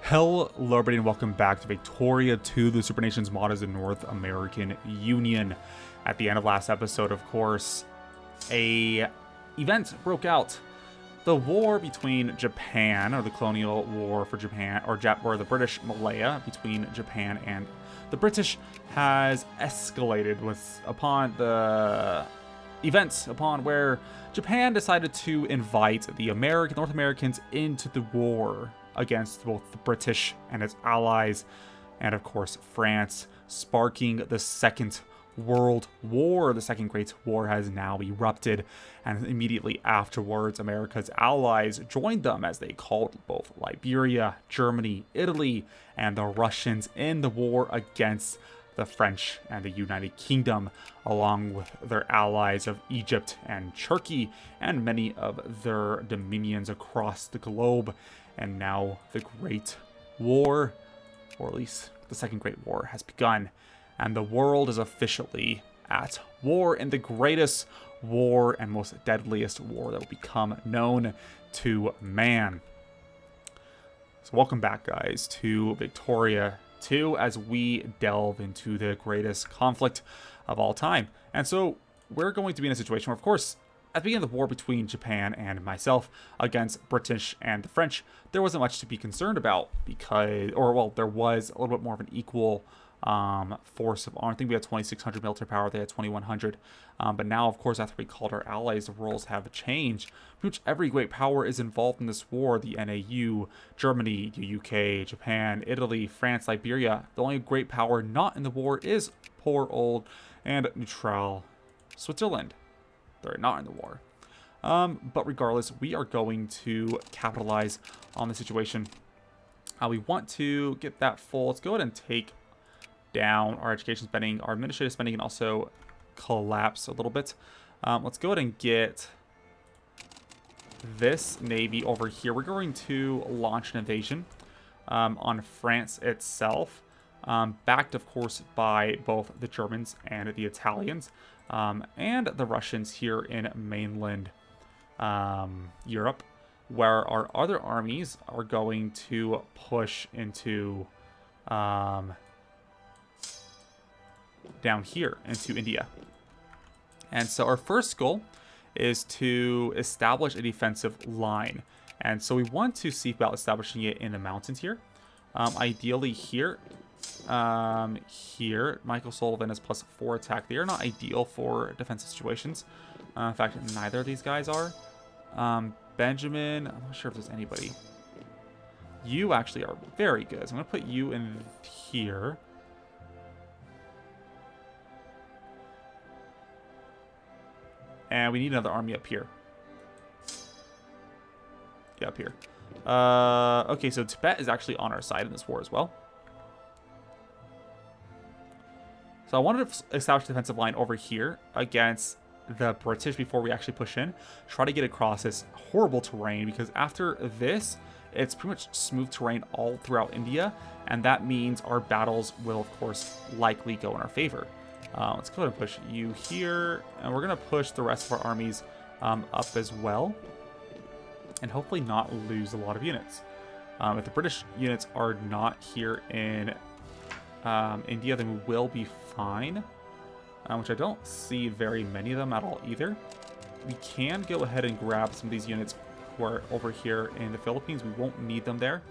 Hello everybody and welcome back to Victoria 2, the Supernations mod as the North American Union. At the end of last episode, of course, a event broke out. The war between Japan, or the colonial war for Japan, or the British Malaya between Japan and the British, has escalated upon where Japan decided to invite the North Americans into the war against both the British and its allies, and of course France, sparking the Second World War. The Second Great War has now erupted, and immediately afterwards, America's allies joined them as they called both Liberia, Germany, Italy, and the Russians in the war against the French and the United Kingdom, along with their allies of Egypt and Turkey, and many of their dominions across the globe. And now the Great War, or at least the Second Great War, has begun. And the world is officially at war in the greatest war and most deadliest war that will become known to man. So welcome back, guys, to Victoria 2 as we delve into the greatest conflict of all time. And so we're going to be in a situation where, of course, at the beginning of the war between Japan and myself against British and the French, there wasn't much to be concerned about because, there was a little bit more of an equal force of arms. I think we had 2,600 military power, they had 2,100. But now, of course, after we called our allies, the roles have changed. Pretty much every great power is involved in this war. The NAU, Germany, the UK, Japan, Italy, France, Liberia. The only great power not in the war is poor old and neutral Switzerland. They're not in the war. But regardless, we are going to capitalize on the situation. We want to get that full. Let's go ahead and take down our education spending, our administrative spending, and also collapse a little bit. Let's go ahead and get this navy over here. We're going to launch an invasion on France itself, backed, of course, by both the Germans and the Italians. And the Russians here in mainland Europe, where our other armies are going to push into down here into India. And so our first goal is to establish a defensive line. And so we want to see about establishing it in the mountains here. Ideally here. Here, Michael Sullivan is +4 attack. They are not ideal for defensive situations. In fact, neither of these guys are. Benjamin, I'm not sure if there's anybody. You actually are very good. So I'm going to put you in here. And we need another army up here. Yeah, up here. Okay, so Tibet is actually on our side in this war as well. So I wanted to establish a defensive line over here against the British before we actually push in. Try to get across this horrible terrain, because after this, it's pretty much smooth terrain all throughout India. And that means our battles will, of course, likely go in our favor. Let's go ahead and push you here. And we're going to push the rest of our armies up as well. And hopefully not lose a lot of units. If the British units are not here in India, then we will be fine, which I don't see very many of them at all either. We can go ahead and grab some of these units who are over here in the Philippines. We won't need them there,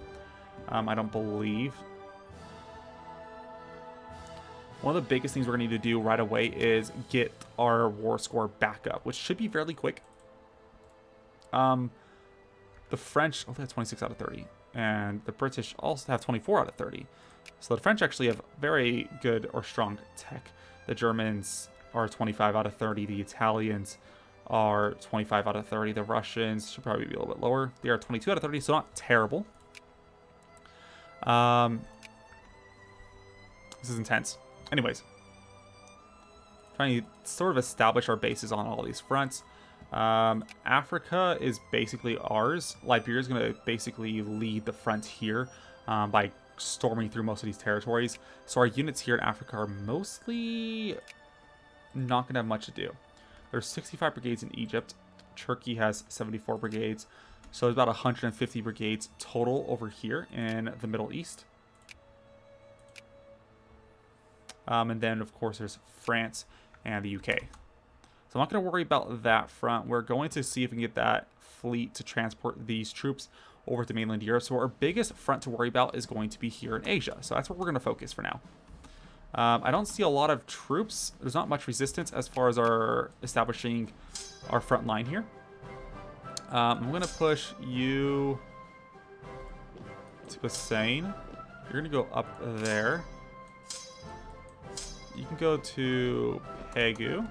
I don't believe. One of the biggest things we're going to need to do right away is get our war score back up, which should be fairly quick. The French only have 26 out of 30, and the British also have 24 out of 30. So the French actually have very good or strong tech. The Germans are 25 out of 30. The Italians are 25 out of 30. The Russians should probably be a little bit lower. They are 22 out of 30, so not terrible. This is intense. Anyways, trying to sort of establish our bases on all these fronts. Africa is basically ours. Liberia is going to basically lead the front here by storming through most of these territories. So our units here in Africa are mostly not going to have much to do. There's 65 brigades in Egypt. Turkey has 74 brigades. So there's about 150 brigades total over here in the Middle East. And then, of course, there's France and the UK. So I'm not going to worry about that front. We're going to see if we can get that fleet to transport these troops over to mainland Europe. So our biggest front to worry about is going to be here in Asia. So that's where we're going to focus for now. I don't see a lot of troops. There's not much resistance as far as our establishing our front line here. I'm going to push you to Hussein. You're going to go up there. You can go to Pegu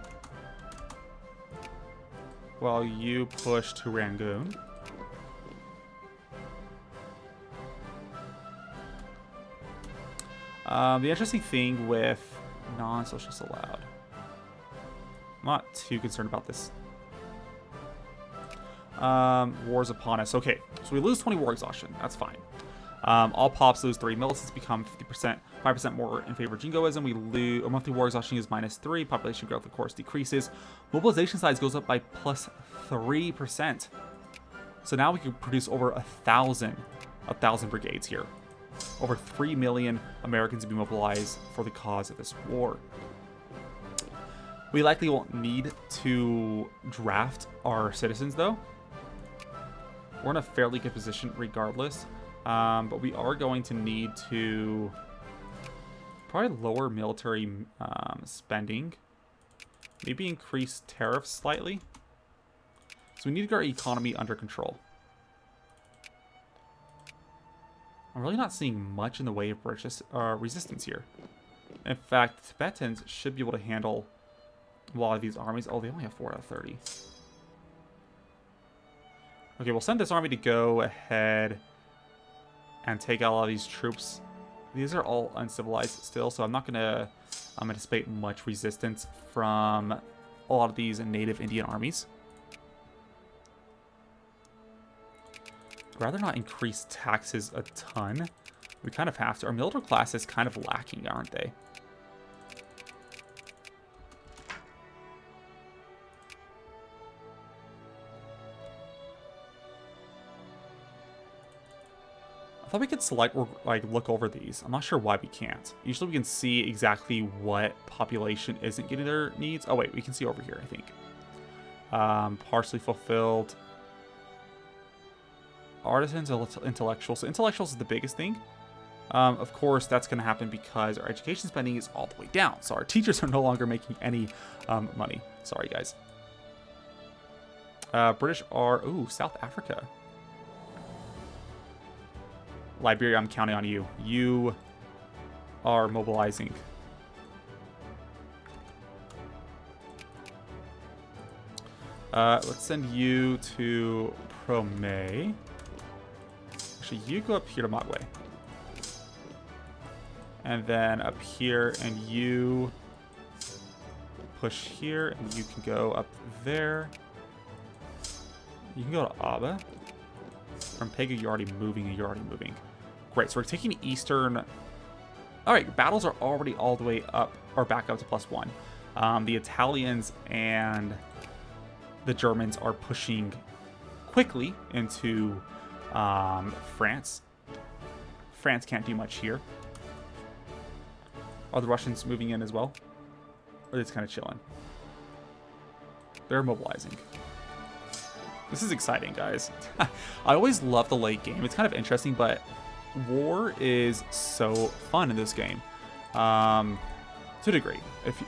while you push to Rangoon. The interesting thing with non-socialists allowed, I'm not too concerned about this. Wars upon us. Okay, so we lose 20 war exhaustion. That's fine. All pops lose 3. Militants become 50%, 5% more in favor of jingoism. We lose. Our monthly war exhaustion is -3. Population growth, of course, decreases. Mobilization size goes up by +3%. So now we can produce over 1,000 brigades here. Over 3 million Americans will be mobilized for the cause of this war. We likely won't need to draft our citizens, though. We're in a fairly good position regardless. But we are going to need to probably lower military spending. Maybe increase tariffs slightly. So we need to get our economy under control. I'm really not seeing much in the way of resistance here. In fact, the Tibetans should be able to handle a lot of these armies. Oh, they only have 4 out of 30. Okay, we'll send this army to go ahead and take out a lot of these troops. These are all uncivilized still, so I'm not going to anticipate much resistance from a lot of these native Indian armies. I'd rather not increase taxes a ton. We kind of have to. Our military class is kind of lacking, aren't they? I thought we could select or like look over these. I'm not sure why we can't. Usually we can see exactly what population isn't getting their needs. Oh wait, we can see over here, I think. Partially fulfilled. Artisans, intellectuals. So intellectuals is the biggest thing. Of course, that's going to happen because our education spending is all the way down. So our teachers are no longer making any money. Sorry, guys. British are... Ooh, South Africa. Liberia, I'm counting on you. You are mobilizing. Let's send you to Promé. Actually, you go up here to Magwe. And then up here, and you push here, and you can go up there. You can go to Aba. From Pega, you're already moving, and you're already moving. Great, so we're taking Eastern... Alright, battles are already all the way up, or back up to +1. The Italians and the Germans are pushing quickly into France. France can't do much here. Are the Russians moving in as well? Or are they just kind of chilling? They're mobilizing. This is exciting, guys. I always love the late game. It's kind of interesting, but war is so fun in this game. To a degree.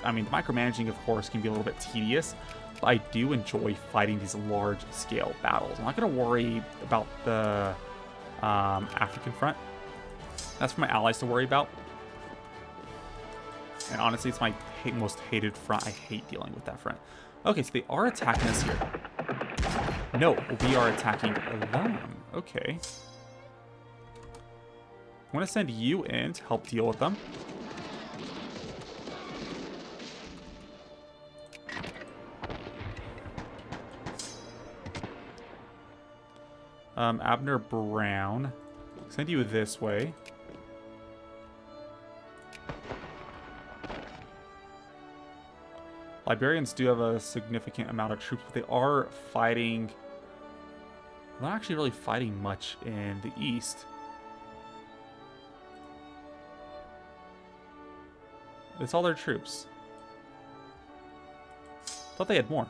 I mean, micromanaging, of course, can be a little bit tedious, but I do enjoy fighting these large-scale battles. I'm not going to worry about the African front. That's for my allies to worry about. And honestly, it's my most hated front. I hate dealing with that front. Okay, so they are attacking us here. No, we are attacking them. Okay. I'm going to send you in to help deal with them. Abner Brown. Send you this way. Liberians do have a significant amount of troops, but they are fighting They're not actually really fighting much in the east. It's all their troops. Thought they had more.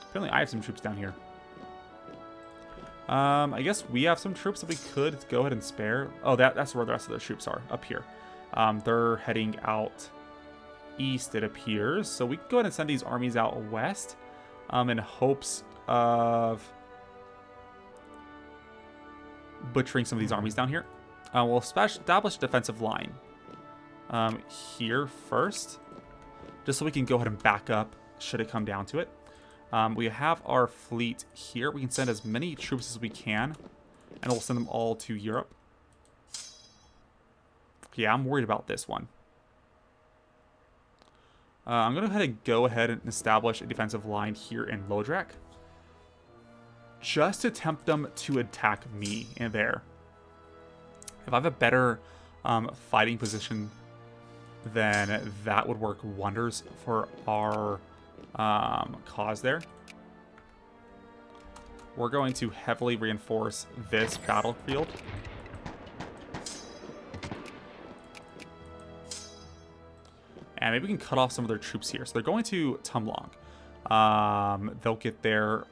Apparently I have some troops down here. I guess we have some troops that we could go ahead and spare. Oh, that's where the rest of the troops are, up here. They're heading out east, it appears. So we can go ahead and send these armies out west in hopes of butchering some of these armies down here. We'll establish a defensive line here first, just so we can go ahead and back up should it come down to it. We have our fleet here. We can send as many troops as we can, and we'll send them all to Europe. Yeah, I'm worried about this one. I'm going to go ahead and establish a defensive line here in Lodrak, just to tempt them to attack me in there. If I have a better fighting position, then that would work wonders for our cause there. We're going to heavily reinforce this battlefield. And maybe we can cut off some of their troops here. So they're going to Tumlong. They'll get there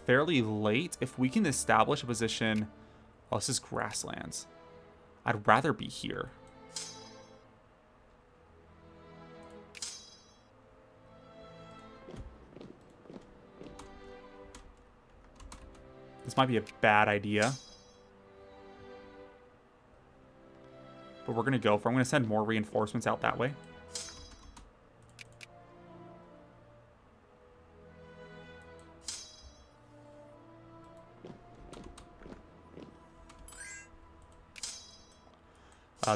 fairly late. If we can establish a position... Oh, this is grasslands. I'd rather be here. This might be a bad idea. But we're going to go for it. I'm going to send more reinforcements out that way.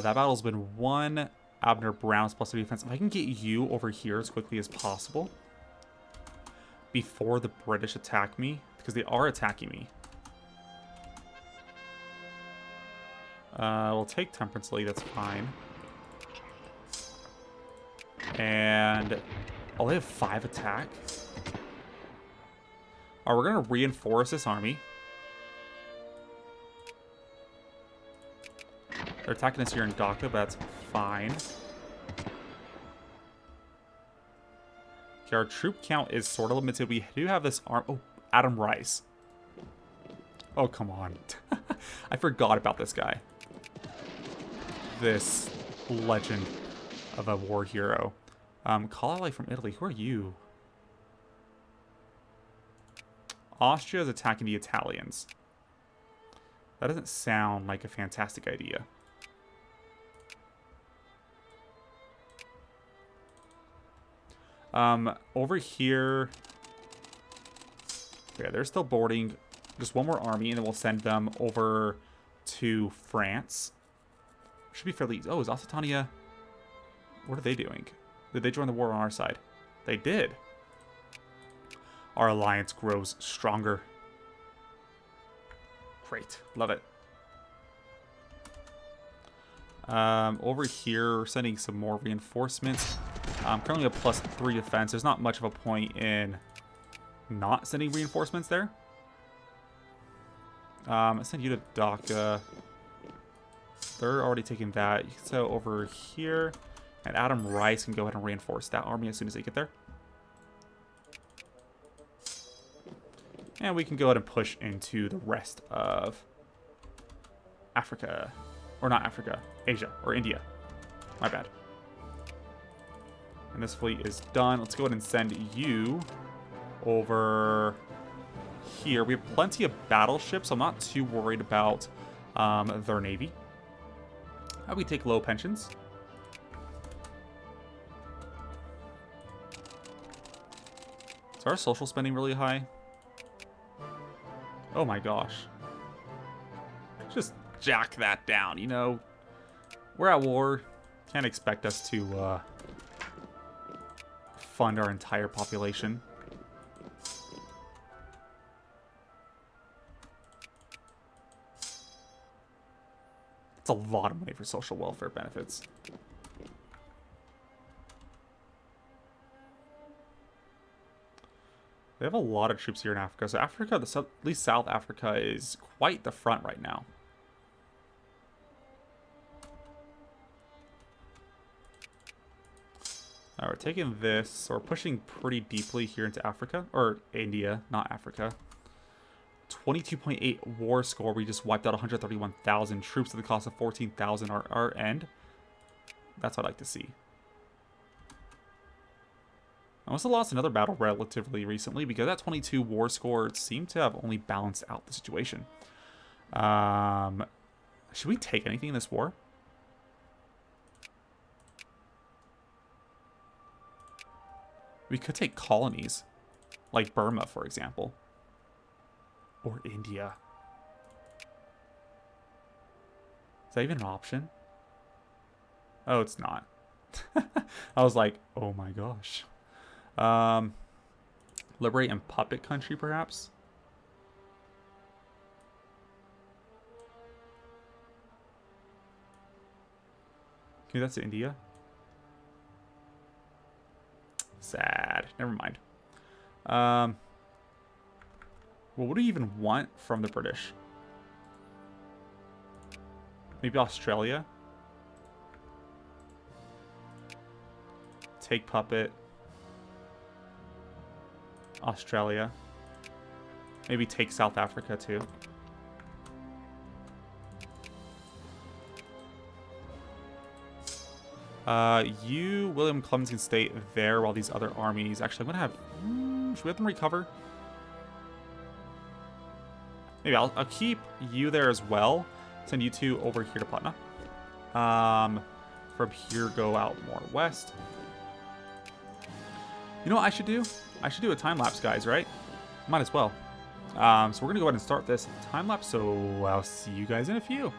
That battle's been won. Abner Brown's plus the defense. If I can get you over here as quickly as possible before the British attack me, because they are attacking me. We'll take Temperance League, that's fine. And... oh, they have 5 attack? Alright, we're going to reinforce this army. They're attacking us here in Dhaka, but that's fine. Okay, our troop count is sort of limited. We do have this arm... oh, Adam Rice. Oh, come on. I forgot about this guy. This legend of a war hero. Call ally from Italy. Who are you? Austria is attacking the Italians. That doesn't sound like a fantastic idea. Over here... yeah, they're still boarding just one more army, and then we'll send them over to France. Should be fairly easy. Oh, is Occitania... what are they doing? Did they join the war on our side? They did. Our alliance grows stronger. Great. Love it. Over here, we're sending some more reinforcements. Currently a +3 defense. There's not much of a point in not sending reinforcements there. I send you to Dhaka. They're already taking that. So over here, and Adam Rice can go ahead and reinforce that army as soon as they get there. And we can go ahead and push into the rest of Africa. Or not Africa, Asia, or India. My bad. And this fleet is done. Let's go ahead and send you over here. We have plenty of battleships, so I'm not too worried about their navy. We take low pensions. Is our social spending really high? Oh my gosh. Just jack that down, you know? We're at war. Can't expect us to fund our entire population. It's a lot of money for social welfare benefits. They have a lot of troops here in Africa. So Africa, at least South Africa, is quite the front right now. All right, we're taking this. So we're pushing pretty deeply here into Africa. Or India, not Africa. 22.8 war score. We just wiped out 131,000 troops at the cost of 14,000 our end. That's what I'd like to see. I also lost another battle relatively recently because that 22 war score seemed to have only balanced out the situation. Should we take anything in this war? We could take colonies, like Burma, for example. Or India. Is that even an option? Oh, it's not. I was like, oh my gosh. Liberate and puppet country, perhaps? Okay, that's India. Sad. Never mind. Well, what do you even want from the British? Maybe Australia? Take puppet. Australia. Maybe take South Africa too. You, William Clemens, can stay there while these other armies... Actually, I'm going to have... should we have them recover? Maybe I'll keep you there as well. Send you two over here to Patna. From here, go out more west. You know what I should do? I should do a time lapse, guys, right? Might as well. So we're going to go ahead and start this time lapse. So I'll see you guys in a few.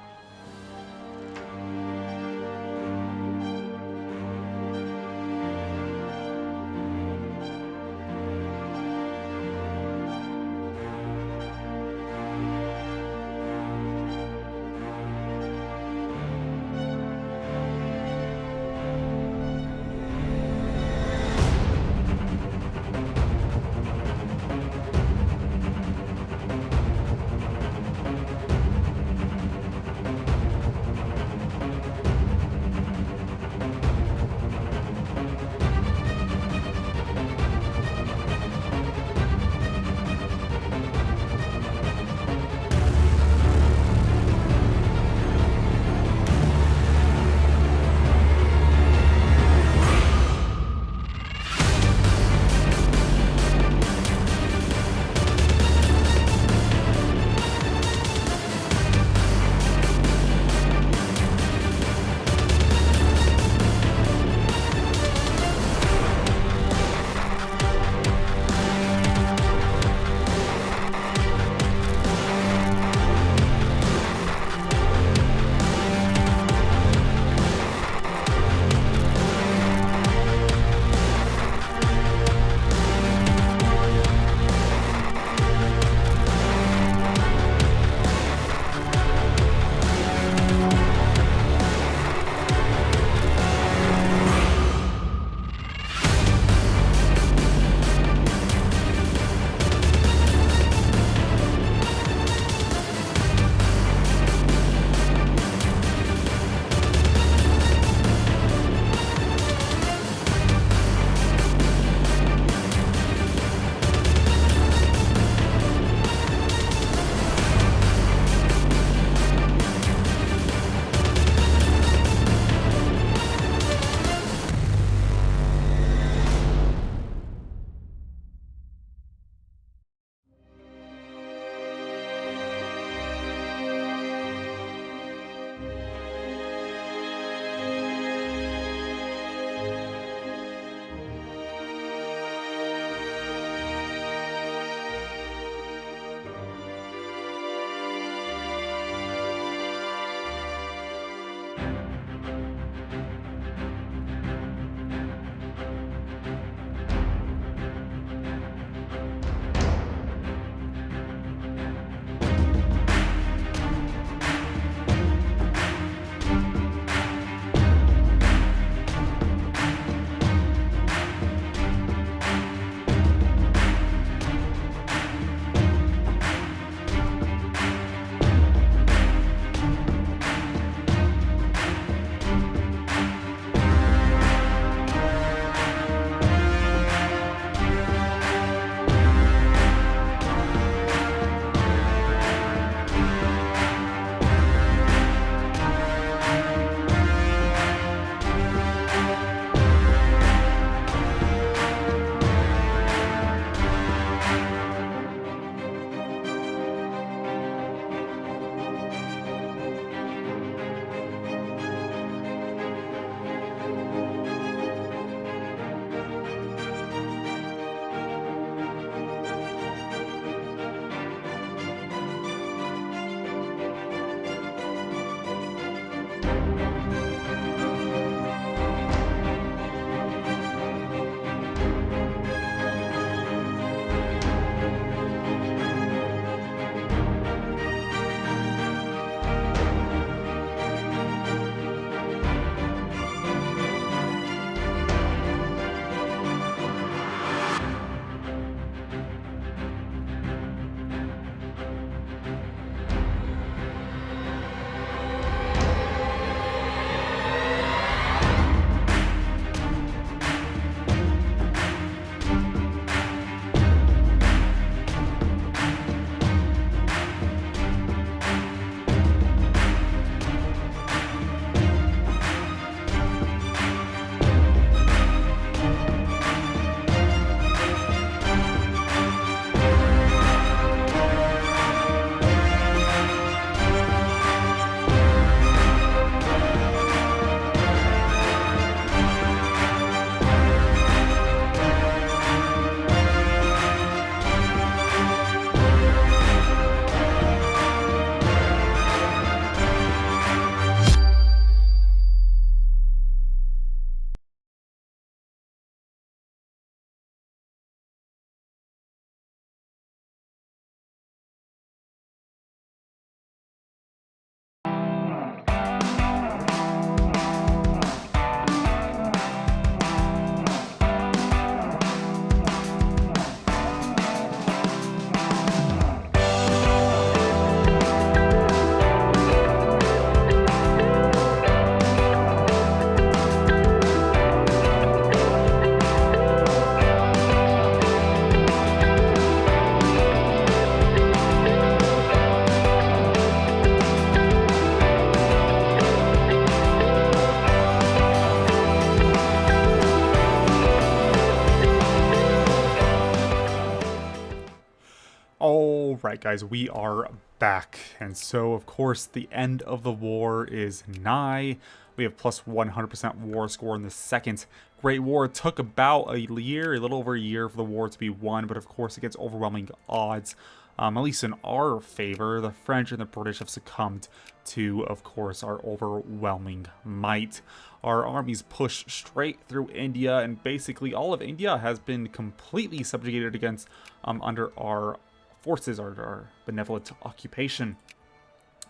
Alright guys, we are back, and so of course the end of the war is nigh. We have plus 100% war score in the second Great War. It took about a year, a little over a year for the war to be won, but of course against overwhelming odds, at least in our favor, the French and the British have succumbed to, of course, our overwhelming might. Our armies push straight through India, and basically all of India has been completely subjugated against under our forces, our benevolent occupation.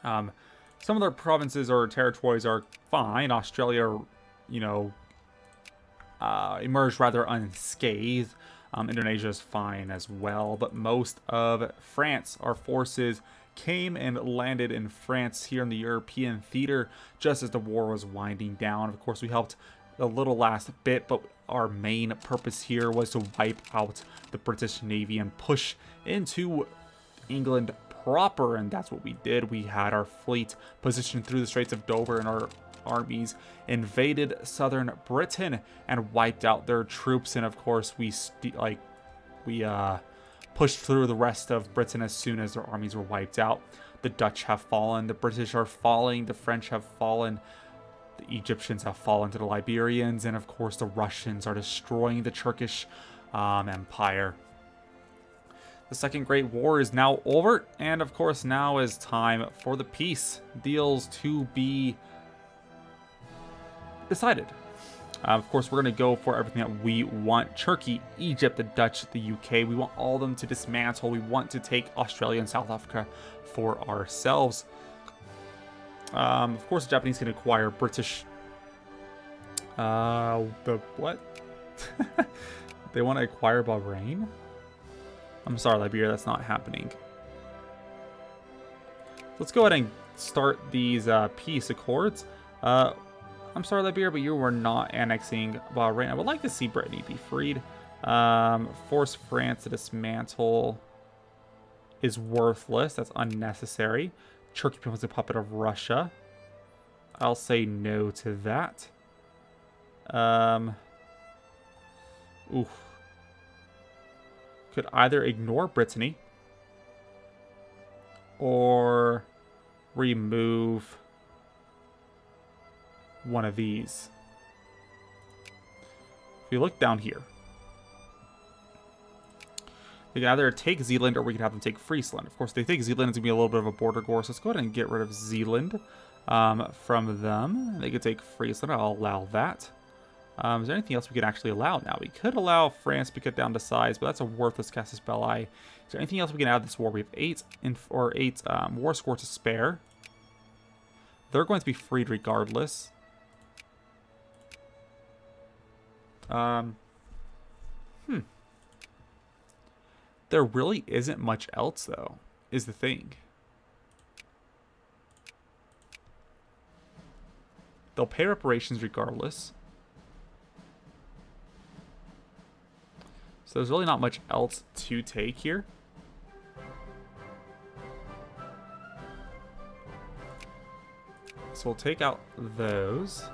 Some of their provinces or territories are fine. Australia, you know, emerged rather unscathed. Indonesia is fine as well, but most of France, our forces came and landed in France here in the European theater just as the war was winding down. Of course, we helped a little last bit, but our main purpose here was to wipe out the British Navy and push into England proper, and that's what we did. We had our fleet positioned through the Straits of Dover, and our armies invaded southern Britain and wiped out their troops. And of course, we pushed through the rest of Britain as soon as their armies were wiped out. The Dutch have fallen, the British are falling, the French have fallen, the Egyptians have fallen to the Liberians, and of course the Russians are destroying the Turkish Empire. The Second Great War is now over, and of course now is time for the peace deals to be decided. Of course, we're going to go for everything that we want. Turkey, Egypt, the Dutch, the UK. We want all of them to dismantle. We want to take Australia and South Africa for ourselves. Of course, the Japanese can acquire British... the what? They want to acquire Bahrain? I'm sorry, Liberia, that's not happening. Let's go ahead and start these peace accords. I'm sorry, Liberia, but you were not annexing Bahrain. I would like to see Brittany be freed. Force France to dismantle is worthless. That's unnecessary. Turkey becomes a puppet of Russia. I'll say no to that. Oof. Could either ignore Brittany or remove one of these. If you look down here, they can either take Zealand or we can have them take Friesland. Of course, they take Zealand, it's going to be a little bit of a border war, so let's go ahead and get rid of Zealand from them. They could take Friesland. I'll allow that. Is there anything else we can actually allow now? We could allow France to be cut down to size, but that's a worthless casus belli. Is there anything else we can add to this war? We have 8 war score to spare. They're going to be freed regardless. There really isn't much else, though, is the thing. They'll pay reparations regardless. So there's really not much else to take here. So we'll take out those.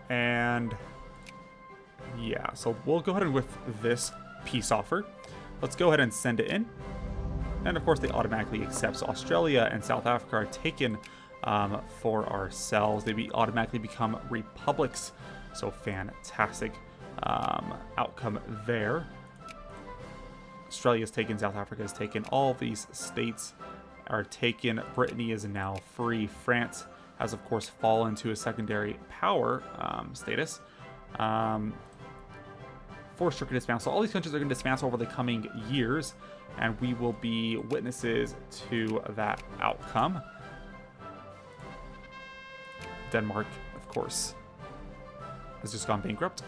And yeah, so we'll go ahead and with this peace offer, let's go ahead and send it in. And of course, they automatically accept. So Australia and South Africa are taken for ourselves. They automatically become republics. So fantastic outcome there. Australia is taken, South Africa is taken. All these states are taken. Brittany is now free. France has, of course, fallen to a secondary power status. Forced Turkey to dismantle. So all these countries are going to dismantle over the coming years, and we will be witnesses to that outcome. Denmark, of course, has just gone bankrupt.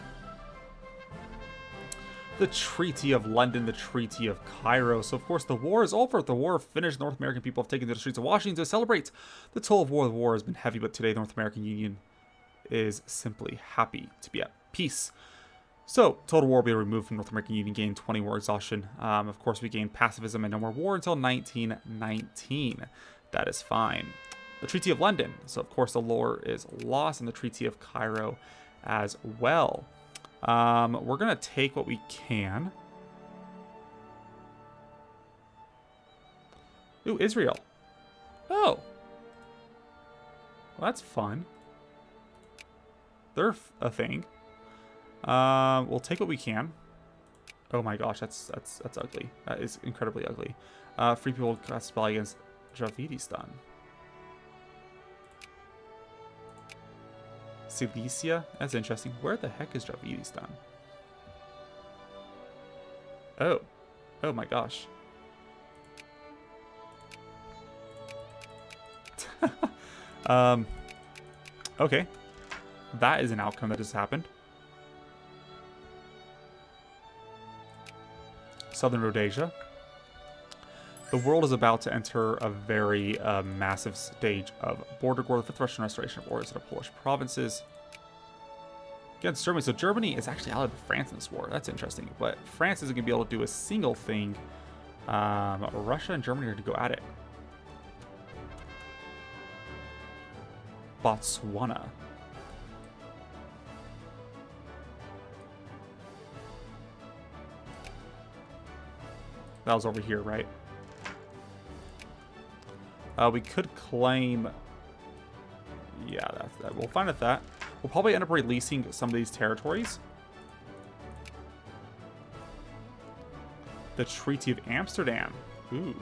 The Treaty of London, the Treaty of Cairo. So, of course, the war is over. The war finished. North American people have taken to the streets of Washington to celebrate. The toll of war. The war has been heavy, but today the North American Union is simply happy to be at peace. So, total war will be removed from North American Union, gain 20 war exhaustion. Of course, we gain pacifism and no more war until 1919. That is fine. the Treaty of London. So, of course, the lore is lost, and the Treaty of Cairo as well. We're going to take what we can. Ooh, Israel. Oh. Well, that's fun. They're a thing. We'll take what we can. Oh my gosh, that's ugly. That is incredibly ugly. Free people cast spell against Dravidistan. Cilicia? That's interesting. Where the heck is Dravidistan? Oh. Oh my gosh. Okay. That is an outcome that just happened. Southern Rhodesia. The world is about to enter a very massive stage of border war. The 5th Russian restoration of borders in the Polish provinces against Germany. So Germany is actually allied with France in this war. That's interesting. But France isn't going to be able to do a single thing. Russia and Germany are going to go at it. Botswana. That was over here, right? We could claim... Yeah, that's that. We'll find out that. We'll probably end up releasing some of these territories. The Treaty of Amsterdam. Ooh.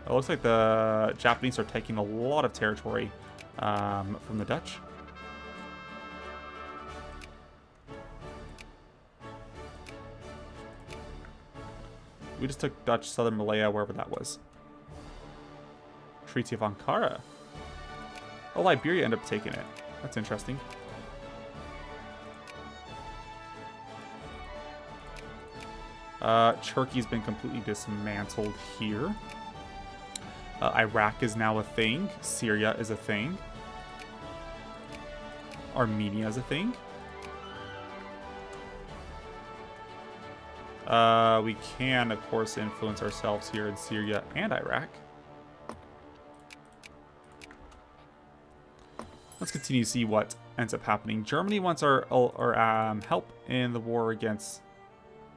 It looks like the Japanese are taking a lot of territory from the Dutch. We just took Dutch Southern Malaya, wherever that was. Treaty of Ankara. Oh, Liberia ended up taking it. That's interesting. Turkey's been completely dismantled here. Iraq is now a thing. Syria is a thing. Armenia is a thing. We can, of course, influence ourselves here in Syria and Iraq. Let's continue to see what ends up happening. Germany wants our help in the war against...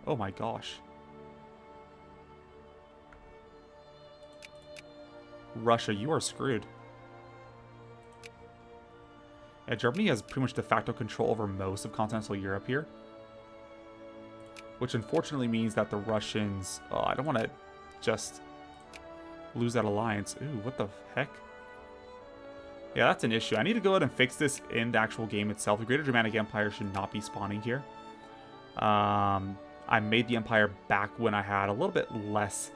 Oh my gosh. Russia, you are screwed. Yeah, Germany has pretty much de facto control over most of continental Europe here. Which unfortunately means that the Russians... Oh, I don't want to just lose that alliance. Ooh, what the heck? Yeah, that's an issue. I need to go ahead and fix this in the actual game itself. The Greater Germanic Empire should not be spawning here. I made the Empire back when I had a little bit less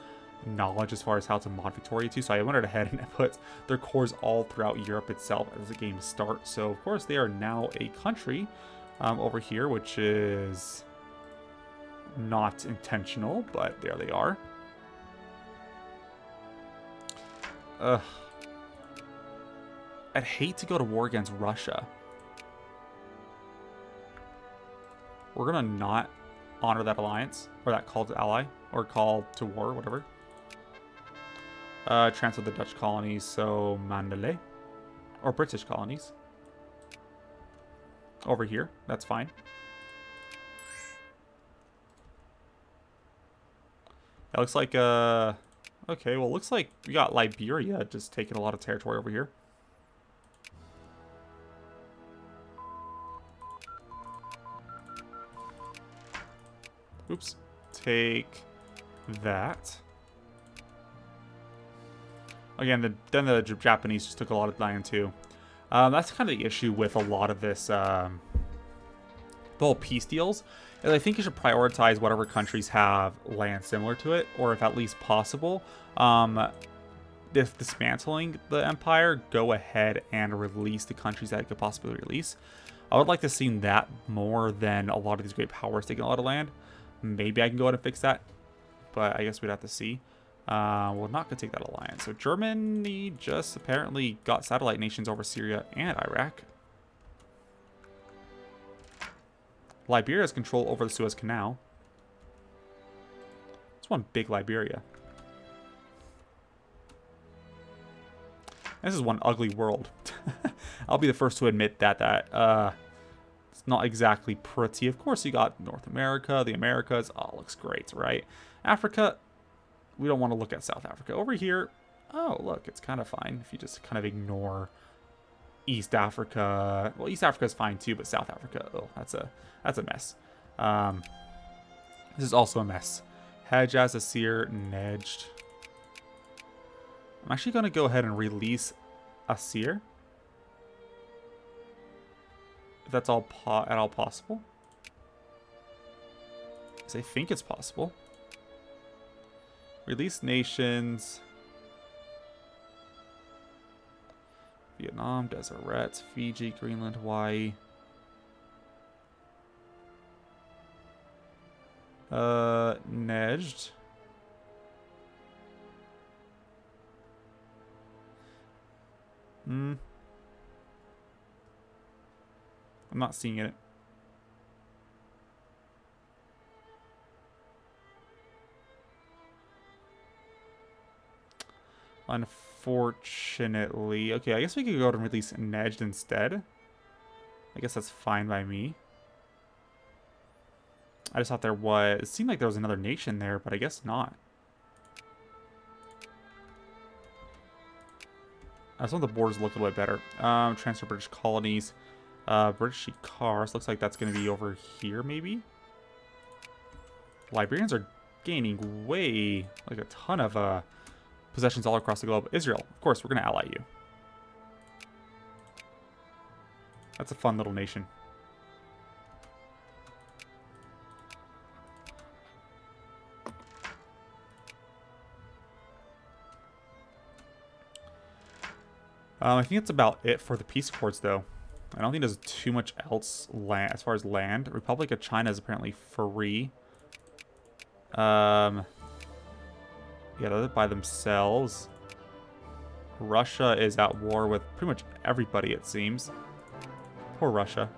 knowledge as far as how to mod Victoria 2, so I went ahead and put their cores all throughout Europe itself as the game starts. So, of course, they are now a country over here, which is... not intentional, but there they are. Ugh. I'd hate to go to war against Russia. We're gonna not honor that alliance, or that call to ally, or call to war, whatever. Transfer the Dutch colonies, so Mandalay. Or British colonies. Over here, that's fine. It looks like, okay, well, it looks like we got Liberia just taking a lot of territory over here. Oops. Take that. Again, then the Japanese just took a lot of land too. That's kind of the issue with a lot of this, the whole peace deals. Is I think you should prioritize whatever countries have land similar to it, or if at least possible, if dismantling the empire, go ahead and release the countries that it could possibly release. I would like to see that more than a lot of these great powers taking a lot of land. Maybe I can go ahead and fix that, but I guess we'd have to see. We're not going to take that alliance. So Germany just apparently got satellite nations over Syria and Iraq. Liberia has control over the Suez Canal. It's one big Liberia. This is one ugly world. I'll be the first to admit that it's not exactly pretty. Of course, you got North America, the Americas. Oh, looks great, right? Africa, we don't want to look at South Africa. Over here, oh, look, it's kind of fine if you just kind of ignore East Africa. Well, East Africa is fine too, but South Africa, oh, that's a mess. This is also a mess. Hejaz, Asir, Nejd. I'm actually going to go ahead and release Asir. If that's all at all possible. Because I think it's possible. Release nations. Vietnam, Deseret, Fiji, Greenland, Hawaii. Nejd. I'm not seeing it. Unfortunately. Okay, I guess we could go and release Nejd instead. I guess that's fine by me. I just thought there was... It seemed like there was another nation there, but I guess not. I just want the borders to look a little bit better. Transfer British colonies. British cars. Looks like that's going to be over here, maybe? Liberians are gaining way... like a ton of possessions all across the globe. Israel, of course, we're going to ally you. That's a fun little nation. I think that's about it for the peace accords, though. I don't think there's too much else as far as land. Republic of China is apparently free. Yeah, they're by themselves. Russia is at war with pretty much everybody, it seems. Poor Russia.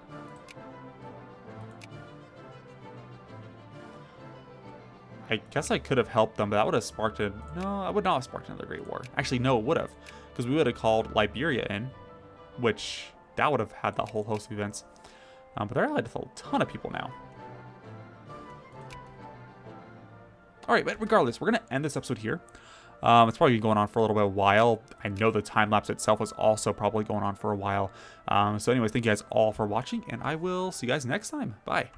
I guess I could have helped them, but that would have sparked a... No, I would not have sparked another Great War. Actually, no, it would have. Because we would have called Liberia in, which that would have had that whole host of events. But they're allied with a ton of people now. Alright, but regardless, we're going to end this episode here. It's probably going on for a little bit of a while. I know the time lapse itself was also probably going on for a while. So anyways, thank you guys all for watching, and I will see you guys next time. Bye.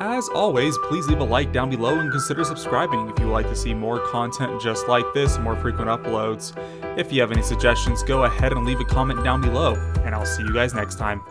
As always, please leave a like down below and consider subscribing if you would like to see more content just like this, more frequent uploads. If you have any suggestions, go ahead and leave a comment down below, and I'll see you guys next time.